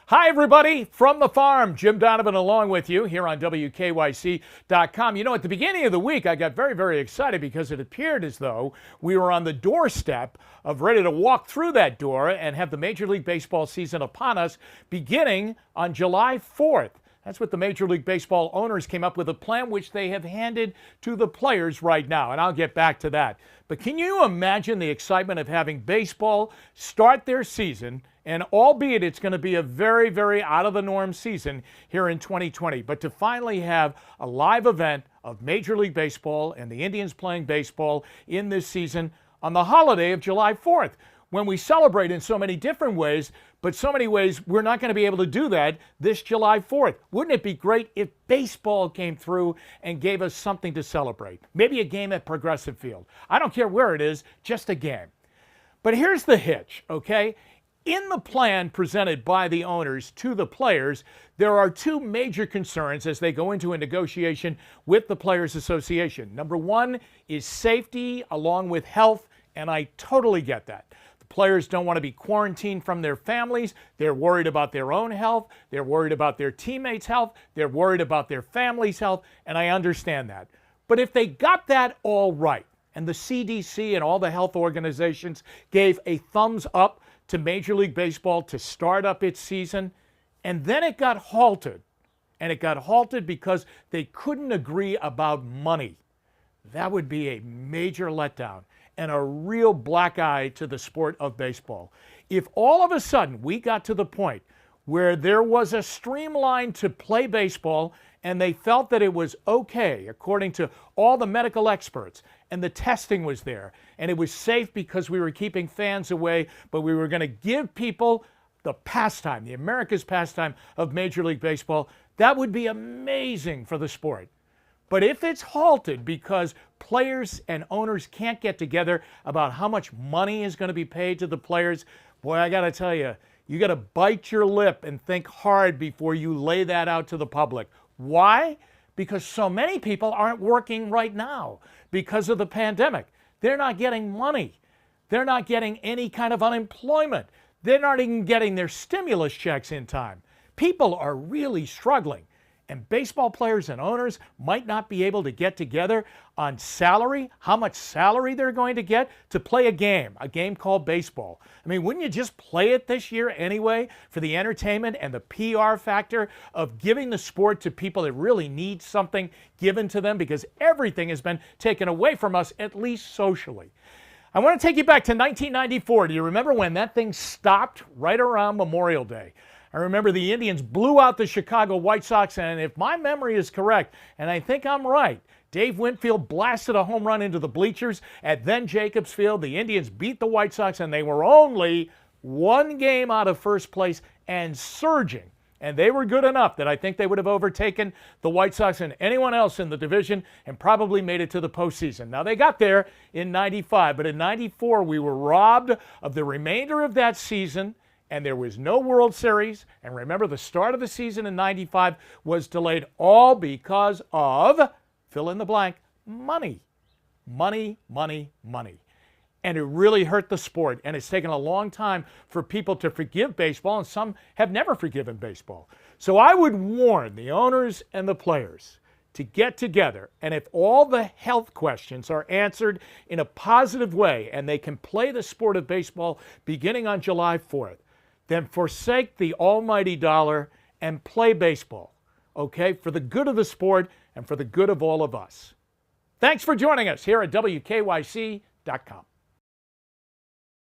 Hi, everybody, from the farm. Jim Donovan along with you here on WKYC.com. You know, at the beginning of the week, I got very excited because it appeared as though we were on the doorstep of ready to walk through that door and have the Major League Baseball season upon us beginning on July 4th. That's what the Major League Baseball owners came up with, a plan which they have handed to the players right now, and I'll get back to that. But can you imagine the excitement of having baseball start their season, and albeit it's going to be a very out-of-the-norm season here in 2020, but to finally have a live event of Major League Baseball and the Indians playing baseball in this season on the holiday of July 4th, when we celebrate in so many different ways, but so many ways we're not going to be able to do that this July 4th. Wouldn't it be great if baseball came through and gave us something to celebrate? Maybe a game at Progressive Field. I don't care where it is, just a game. But here's the hitch, okay? In the plan presented by the owners to the players, there are two major concerns as they go into a negotiation with the Players Association. Number one is safety along with health, and I totally get that. Players don't want to be quarantined from their families. They're worried about their own health. They're worried about their teammates' health. They're worried about their family's health, and I understand that. But if they got that all right, and the CDC and all the health organizations gave a thumbs up to Major League Baseball to start up its season, and then it got halted, and it got halted because they couldn't agree about money, that would be a major letdown and a real black eye to the sport of baseball. If all of a sudden we got to the point where there was a streamline to play baseball and they felt that it was okay, according to all the medical experts, and the testing was there, and it was safe because we were keeping fans away, but we were going to give people the pastime, the America's pastime of Major League Baseball, that would be amazing for the sport. But if it's halted because players and owners can't get together about how much money is going to be paid to the players, boy, I got to tell you, you got to bite your lip and think hard before you lay that out to the public. Why? Because so many people aren't working right now because of the pandemic. They're not getting money. They're not getting any kind of unemployment. They're not even getting their stimulus checks in time. People are really struggling. And baseball players and owners might not be able to get together on salary, how much salary they're going to get to play a game called baseball. I mean, wouldn't you just play it this year anyway for the entertainment and the PR factor of giving the sport to people that really need something given to them, because everything has been taken away from us, at least socially. I want to take you back to 1994. Do you remember when that thing stopped right around Memorial Day? I remember the Indians blew out the Chicago White Sox, and if my memory is correct, and I think I'm right, Dave Winfield blasted a home run into the bleachers at then Jacobs Field. The Indians beat the White Sox, and they were only one game out of first place and surging. And they were good enough that I think they would have overtaken the White Sox and anyone else in the division and probably made it to the postseason. Now, they got there in 95, but in 94, we were robbed of the remainder of that season, and there was no World Series. And remember, the start of the season in 95 was delayed all because of, fill in the blank, money. Money. And it really hurt the sport, and it's taken a long time for people to forgive baseball, and some have never forgiven baseball. So I would warn the owners and the players to get together, and if all the health questions are answered in a positive way and they can play the sport of baseball beginning on July 4th, then forsake the almighty dollar and play baseball, okay, for the good of the sport and for the good of all of us. Thanks for joining us here at WKYC.com.